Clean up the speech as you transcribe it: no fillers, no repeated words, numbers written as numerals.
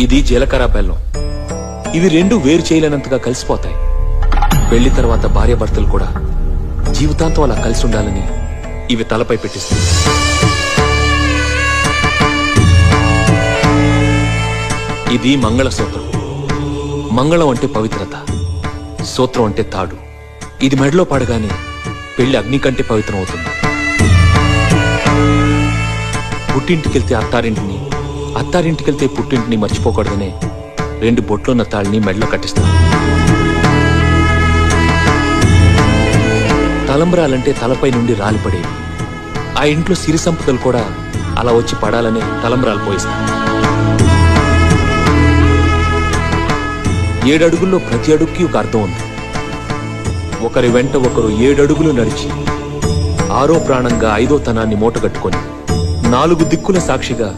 ఇది జీలకర్ర బెల్లం. ఇవి రెండు వేరు చేయలేనంతగా కలిసిపోతాయి. పెళ్లి తర్వాత భార్యాభర్తలు కూడా జీవితాంతం అలా కలిసి ఉండాలని ఇవి తలపై పెట్టిస్తుంది. ఇది మంగళసూత్రం. మంగళం అంటే పవిత్రత, సూత్రం అంటే తాడు. ఇది మెడలో పడగానే పెళ్లి అగ్ని కంటే పవిత్రం అవుతుంది. పుట్టింటికెళ్తే అత్తారింటిని, అత్తారింటికెళ్తే పుట్టింటిని మర్చిపోకూడదనే 2 బొట్లున్న తాళ్ళని మెడలో కట్టిస్తారు. తలంబ్రాలంటే తలపై నుండి రాలిపడేవి. ఆ ఇంట్లో సిరి సంపదలు కూడా అలా వచ్చి పడాలనే తలంబ్రాలు పోయిస్తారు. 7 అడుగుల్లో ప్రతి అడుగుకి ఒక అర్థం ఉంది. ఒకరి వెంట ఒకరు 7 అడుగులు నడిచి 6వ ప్రాణంగా 5వ తనాన్ని మూటగట్టుకొని 4 దిక్కుల సాక్షిగా